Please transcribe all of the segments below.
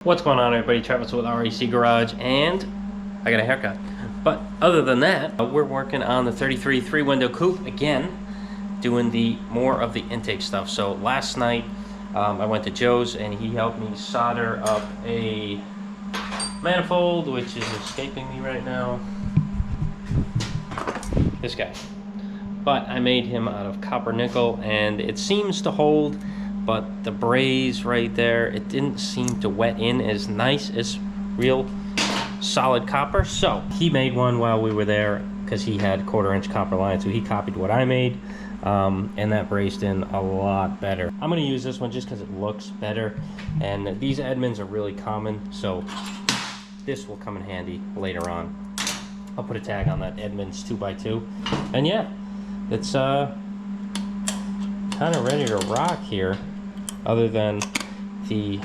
What's going on, everybody? Travis with REC Garage, and I got a haircut. But other than that, we're working on the 33 3-window coupe again, doing more of the intake stuff. So last night I went to Joe's and he helped me solder up a manifold, which is escaping me right now. This guy. But I made him out of copper nickel, and it seems to hold. But the braze right there, it didn't seem to wet in as nice as real solid copper. So he made one while we were there because he had 1/4-inch copper line. So he copied what I made, and that brazed in a lot better. I'm going to use this one just because it looks better. And these Edmonds are really common, so this will come in handy later on. I'll put a tag on that Edmonds 2x2. And yeah, it's kind of ready to rock here. Other than the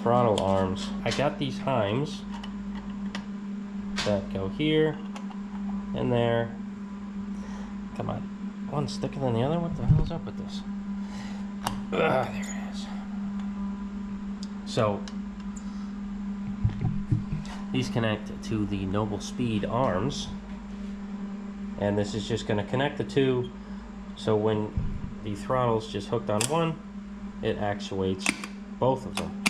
throttle arms, I got these Heims that go here and there. Come on, one's thicker than the other. What the hell's up with this? There it is. So these connect to the Noble Speed arms, and this is just going to connect the two. So when the throttle's just hooked on one, it actuates both of them,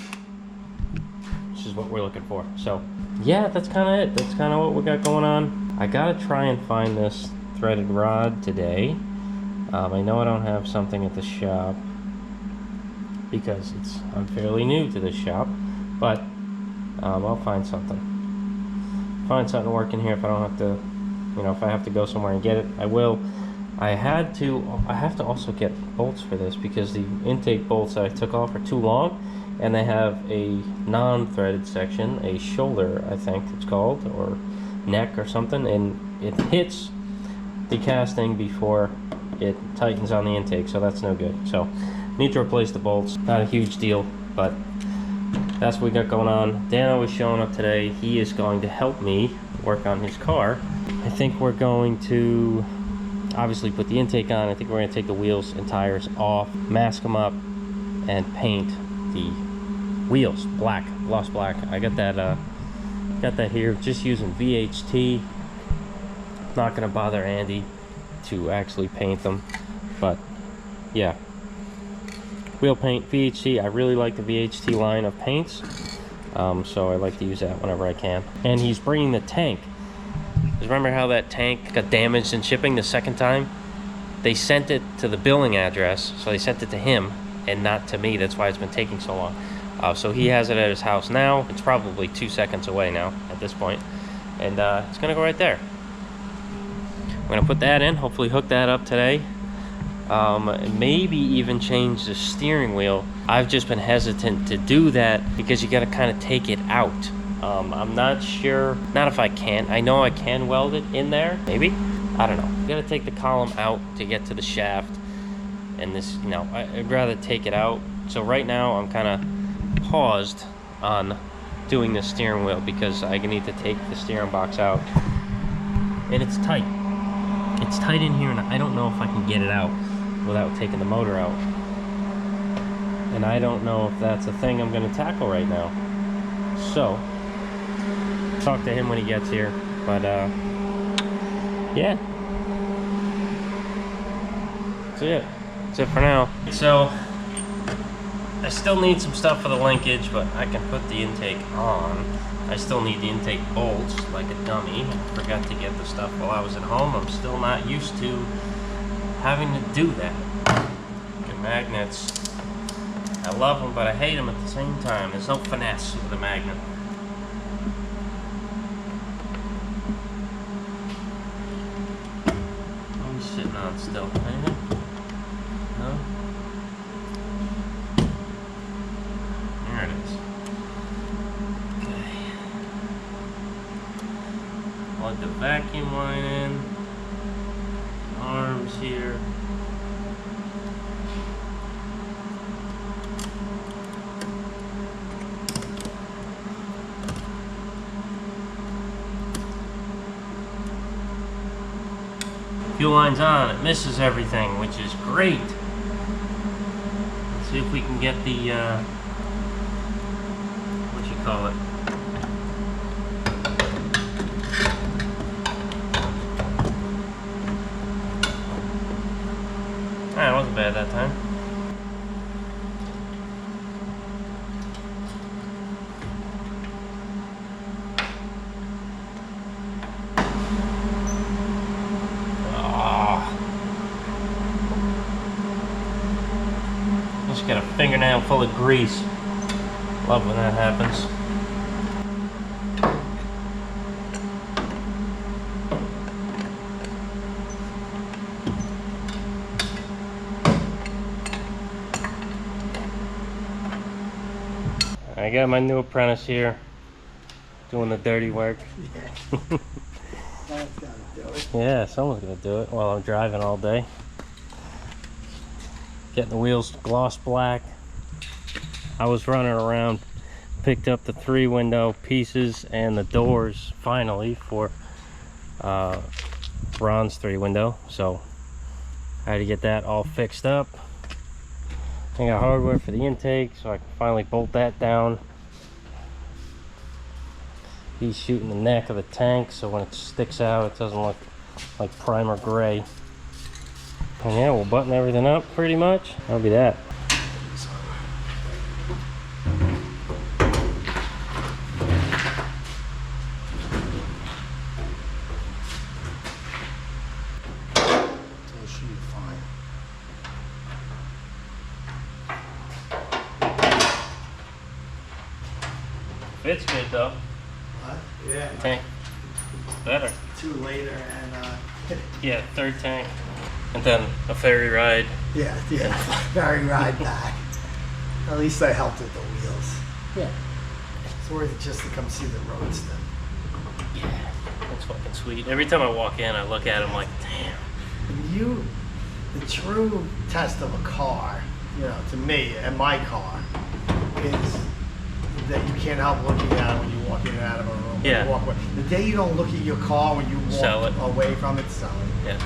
which is what we're looking for. So yeah, that's kind of it. That's kind of what we got going on. I gotta try and find this threaded rod today. I know I don't have something at the shop because I'm fairly new to this shop, but I'll find something. Find something working here. If I don't have to, if I have to go somewhere and get it, I will. I have to also get bolts for this because the intake bolts that I took off are too long, and they have a non-threaded section, a shoulder I think it's called, or neck or something, and it hits the casting before it tightens on the intake, so that's no good. So need to replace the bolts. Not a huge deal, but that's what we got going on. Danno is showing up today. He is going to help me work on his car. I think we're going to obviously put the intake on. I think we're going to take the wheels and tires off, mask them up, and paint the wheels black, gloss black. I got that here, just using VHT. Not going to bother Andy to actually paint them, but yeah, wheel paint, VHT. I really like the VHT line of paints, so I like to use that whenever I can. And he's bringing the tank. Remember how that tank got damaged in shipping the second time? They sent it to the billing address, so they sent it to him and not to me. That's why it's been taking so long. So he has it at his house now. It's probably 2 seconds away now at this point, and it's gonna go right there. I'm gonna put that in, hopefully hook that up today. Maybe even change the steering wheel. I've just been hesitant to do that because you gotta kind of take it out. I'm not sure, not if I can. I know I can weld it in there, maybe. I don't know. You gotta take the column out to get to the shaft, and this, I'd rather take it out. So right now I'm kind of paused on doing the steering wheel because I need to take the steering box out, and it's tight. It's tight in here, and I don't know if I can get it out without taking the motor out. And I don't know if that's a thing I'm gonna tackle right now. So talk to him when he gets here, but yeah, that's it for now. So I still need some stuff for the linkage, but I can put the intake on. I still need the intake bolts like a dummy. I forgot to get the stuff while I was at home. I'm still not used to having to do that. The magnets, I love them, but I hate them at the same time. There's no finesse with a magnet. Sitting on still. Anything? No? There it is. Okay. Plug the vacuum line in. Arms here. Fuel line's on, it misses everything, which is great. Let's see if we can get the call it. It wasn't bad that time. Just got a fingernail full of grease. Love when that happens. I got my new apprentice here doing the dirty work. Yeah. Someone's gotta do it. Yeah, someone's gonna do it while I'm driving all day. Getting the wheels gloss black. I was running around, picked up the 3-window pieces and the doors finally for Ron's 3-window. So I had to get that all fixed up. I got hardware for the intake, so I can finally bolt that down. He's shooting the neck of the tank, so when it sticks out, it doesn't look like primer gray. And yeah, we'll button everything up pretty much. That'll be that. It should be fine. Fits good though. What? Yeah. Tank. Better. 2 later and Yeah, 3rd tank. And then a ferry ride. yeah, very ride back. At least I helped with the wheels. Yeah. It's worth it just to come see the roadster. Yeah. That's fucking sweet. Every time I walk in, I look at him like, damn. And the true test of a car, you know, to me and my car, is that you can't help looking at it when you walk in and out of a room. when Yeah. you walk away. The day you don't look at your car when you Sell walk it. away from it, sell it. Yeah.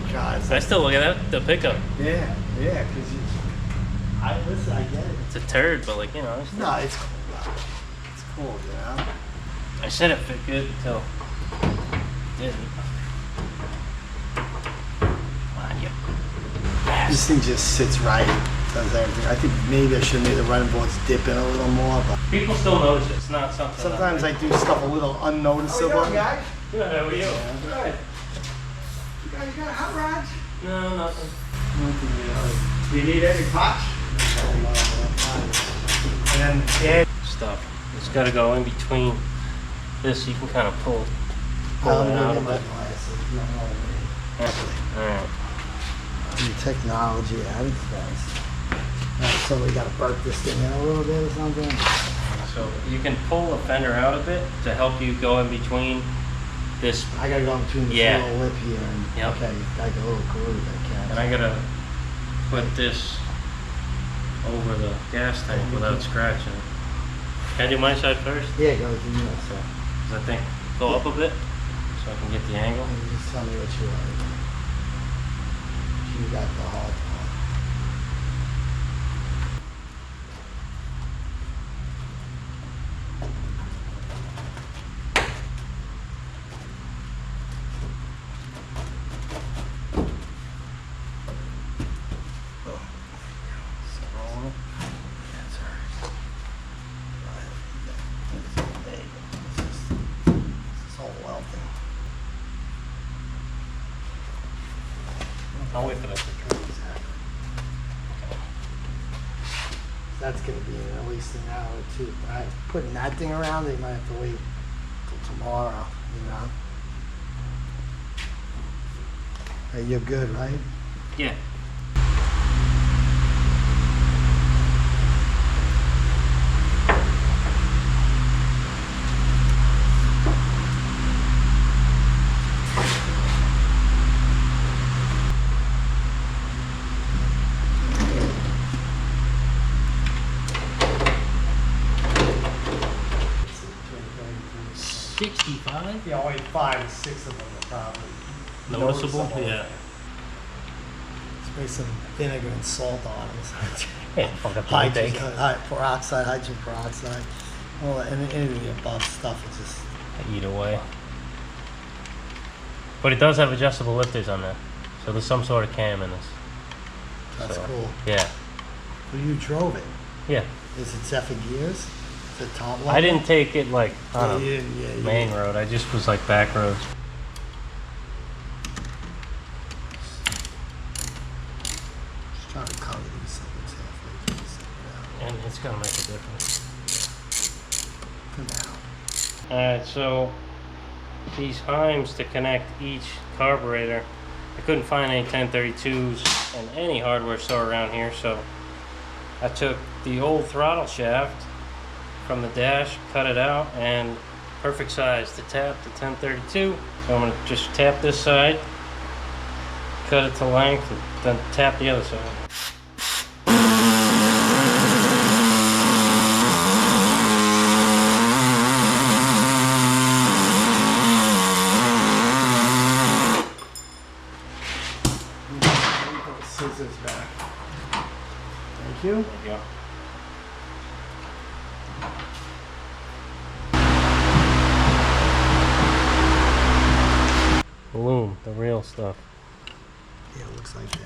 Because I still look at that, the pickup. yeah, because listen, I get it. It's a turd, but like, you know. No, it's cool. Though. It's cool, you know. I said it fit good until it didn't. Come on, you. This thing just sits right, does everything. I think maybe I should have made the running boards dip in a little more, but People still notice it. It's not something. sometimes I do stuff a little unnoticeable. Yeah, how are you? Good. You got a hot rod? No, nothing. Do you need any touch? And then yeah. Stuff. It's got to go in between this. You can kind of pull it out of it. Alright. New technology added fast. So we gotta burp this thing in a little bit or something. So you can pull the fender out a bit to help you go in between this. I gotta go in between this Yeah. little lip here and Yep. okay, I got a little groove I can't. And I gotta put this over the gas tank without scratching it. Can I do my side first? Yeah, go do your side. Because I think go up a bit so I can get the angle. You just tell me what you want. You got the hard part. I'll wait for that to dry. That's gonna be at least an hour or two. Putting that thing around, they might have to wait till tomorrow, you know? Hey, you're good, right? Yeah. Yeah, only 5 or 6 of them are probably Noticeable? Yeah. Spray some vinegar and salt on them. Yeah, fuck up the Hydrogen tank. peroxide, hydrogen peroxide. Well, anything above stuff is just. Either way. But it does have adjustable lifters on there. So there's some sort of cam in this. That's cool. Yeah. Well, you drove it. Yeah. Is it set for gears? Is it top level? I didn't take it like on Yeah, a main road. I just was like back roads. Just trying to cover these suckers halfway. And it's gonna make a difference. For now. Alright, so these heims to connect each carburetor, I couldn't find any 1032s in any hardware store around here, so I took the old throttle shaft from the dash, cut it out, and perfect size to tap the 1032. So I'm going to just tap this side, cut it to length, and then tap the other side. Scissors back. Thank you. There you go. Boom, the real stuff. Yeah, it looks like that.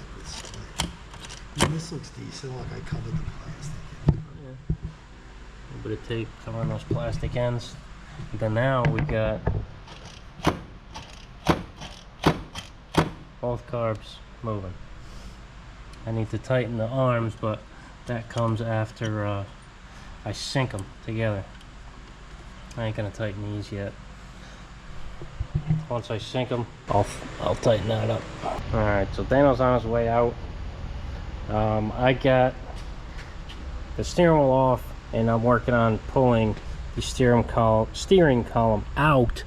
I mean, this looks decent. Look, I covered the plastic. Yeah. A little bit of tape covering those plastic ends. And then now we got both carbs moving. I need to tighten the arms, but that comes after I sync them together. I ain't gonna tighten these yet. Once I sync them, I'll tighten that up. All right, so Danno's on his way out. I got the steering wheel off, and I'm working on pulling the steering column out.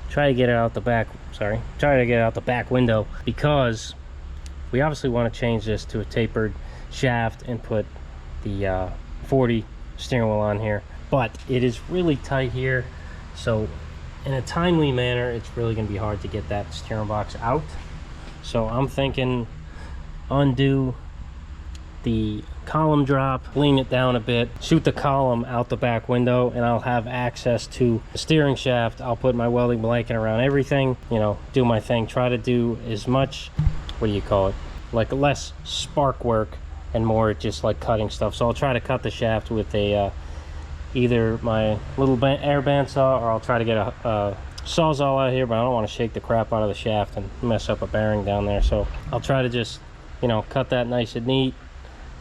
Try to get it out the back. Sorry, try to get it out the back window, because we obviously want to change this to a tapered shaft and put the 40 steering wheel on here. But it is really tight here, so in a timely manner, it's really going to be hard to get that steering box out. So I'm thinking undo the column drop, lean it down a bit, shoot the column out the back window, and I'll have access to the steering shaft. I'll put my welding blanket around everything, you know, do my thing, try to do as much, what do you call it, like less spark work and more just like cutting stuff. So I'll try to cut the shaft with a either my little air bandsaw, or I'll try to get a sawzall out here, but I don't want to shake the crap out of the shaft and mess up a bearing down there. So I'll try to just, you know, cut that nice and neat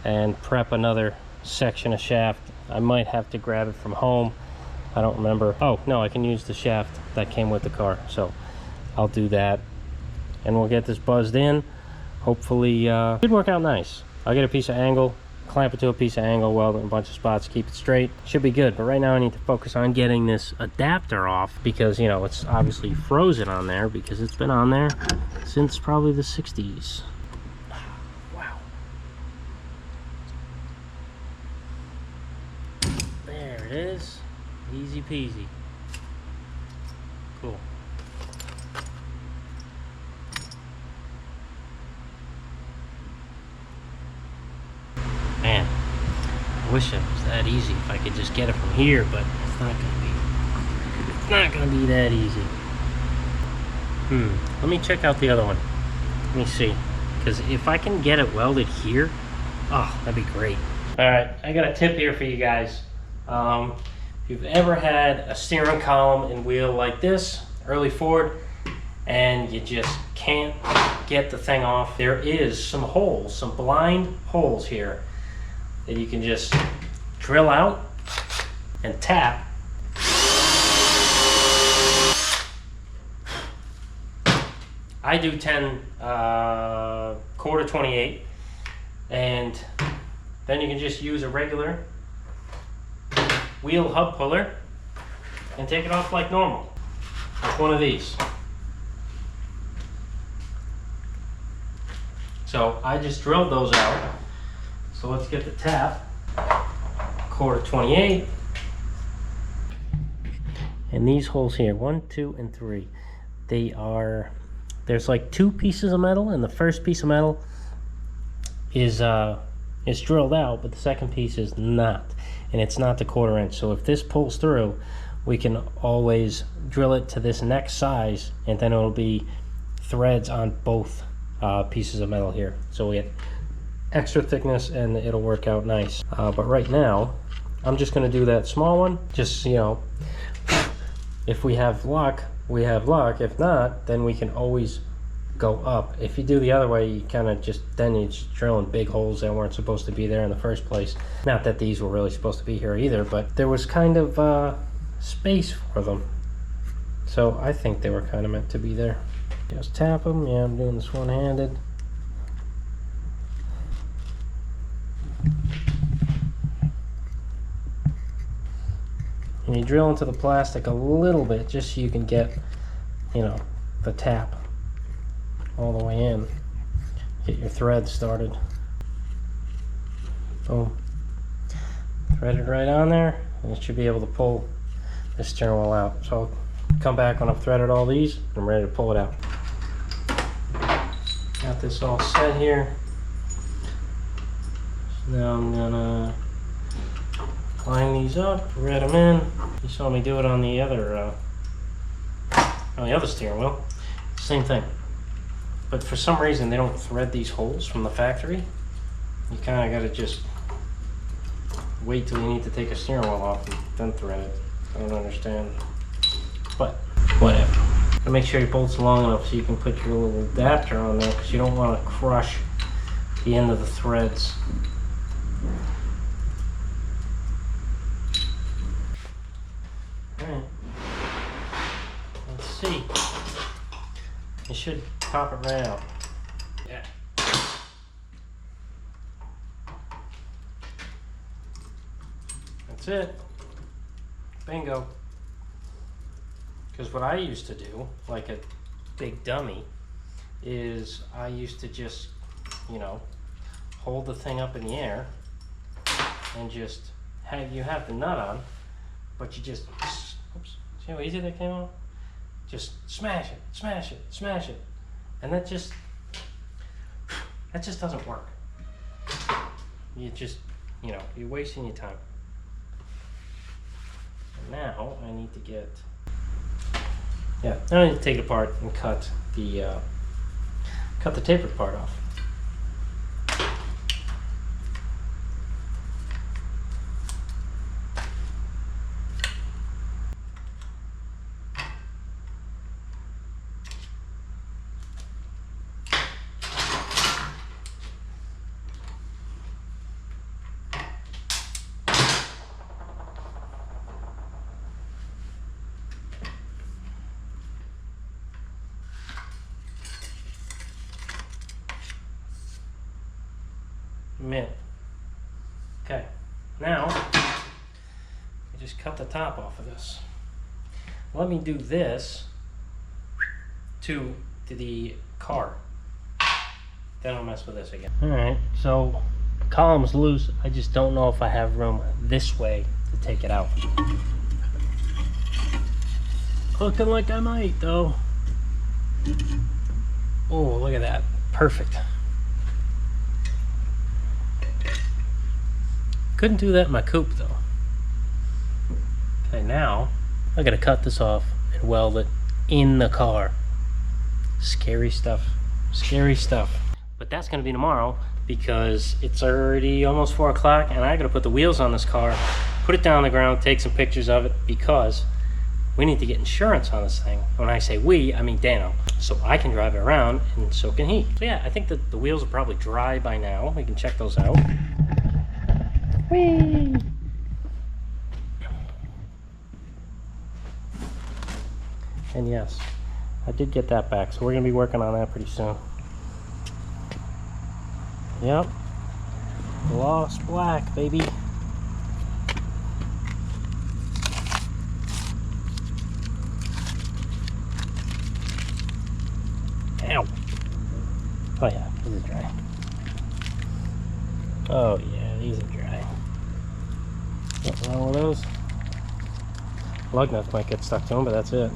and prep another section of shaft. I might have to grab it from home. I don't remember. Oh no, I can use the shaft that came with the car, so I'll do that, and we'll get this buzzed in. Hopefully should work out nice. I'll get a piece of angle, clamp it to a piece of angle, weld it in a bunch of spots, keep it straight. Should be good. But right now I need to focus on getting this adapter off, because, you know, it's obviously frozen on there because it's been on there since probably the 60s. Wow. There it is. Easy peasy. Cool. Man, I wish it was that easy if I could just get it from here, but it's not gonna be. It's not gonna be that easy. Let me check out the other one. Let me see, because if I can get it welded here, oh, that'd be great. All right, I got a tip here for you guys. If you've ever had a steering column and wheel like this, early Ford, and you just can't get the thing off, there is some holes, some blind holes here that you can just drill out and tap. I do 10 quarter 28, and then you can just use a regular wheel hub puller and take it off like normal with one of these. So I just drilled those out. So let's get the tap, quarter 28. And these holes here, 1, 2, and 3, they are, there's like 2 pieces of metal, and the first piece of metal is drilled out, but the second piece is not. and it's not the 1/4 inch. So if this pulls through, we can always drill it to this next size, and then it'll be threads on both pieces of metal here. So we get extra thickness and it'll work out nice. But right now, I'm just gonna do that small one. Just, you know, if we have luck, we have luck. If not, then we can always go up. If you do the other way, you kind of just, then you're just drilling big holes that weren't supposed to be there in the first place. Not that these were really supposed to be here either, but there was kind of space for them. So I think they were kind of meant to be there. Just tap them. Yeah, I'm doing this one-handed. And you drill into the plastic a little bit just so you can get, you know, the tap all the way in. Get your thread started. Boom. Thread it right on there, and it should be able to pull the steering wheel out. So I'll come back when I've threaded all these and I'm ready to pull it out. Got this all set here. So now I'm gonna line these up, thread them in. You saw me do it on the other steering wheel. Same thing. But for some reason they don't thread these holes from the factory. You kind of got to just wait till you need to take a steering wheel off and then thread it. I don't understand. But whatever. And make sure your bolt's long enough so you can put your little adapter on there, because you don't want to crush the end of the threads. Alright. Let's see. You should pop it right out. Yeah. That's it. Bingo. Because what I used to do, like a big dummy, is I used to just, you know, hold the thing up in the air and just have the nut on, but you just, oops, see how easy that came out? Just smash it, smash it, smash it. And that just doesn't work. You just, you know, you're wasting your time. And now I need to get, now I need to take it apart and cut the tapered part off. Mint. Okay, now I just cut the top off of this. Let me do this to the car. Then I'll mess with this again. Alright, so column's loose. I just don't know if I have room this way to take it out. Looking like I might though. Oh, look at that. Perfect. Couldn't do that in my coupe though. Okay, now I gotta cut this off and weld it in the car. Scary stuff. Scary stuff. But that's gonna be tomorrow, because it's already almost 4 o'clock and I gotta put the wheels on this car, put it down on the ground, take some pictures of it, because we need to get insurance on this thing. When I say we, I mean Danno. So I can drive it around and so can he. So yeah, I think that the wheels are probably dry by now. We can check those out. Whee! And yes, I did get that back, so we're gonna be working on that pretty soon. Yep, gloss black, baby. Ow! Oh yeah, these are dry. Oh yeah, these are dry. Nothing wrong with those. Lug nuts might get stuck to them, but that's it.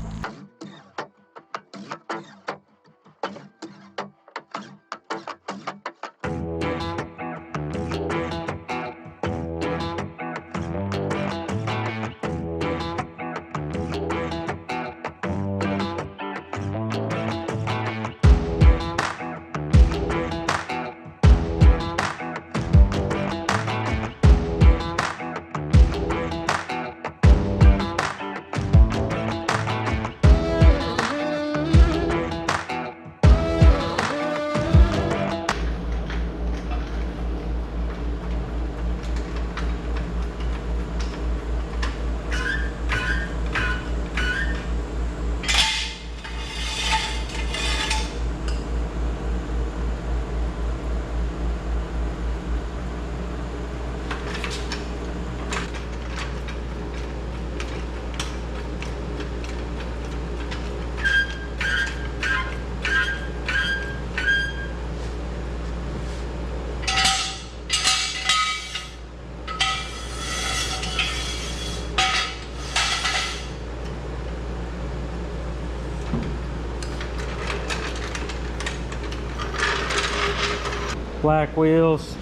Black wheels.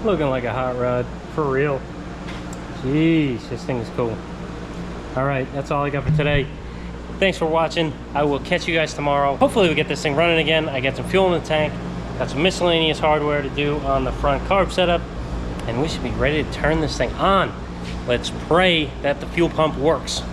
Looking like a hot rod, for real. Jeez, this thing is cool. All right, that's all I got for today. Thanks for watching. I will catch you guys tomorrow. Hopefully we get this thing running again. I got some fuel in the tank, got some miscellaneous hardware to do on the front carb setup, and we should be ready to turn this thing on. Let's pray that the fuel pump works.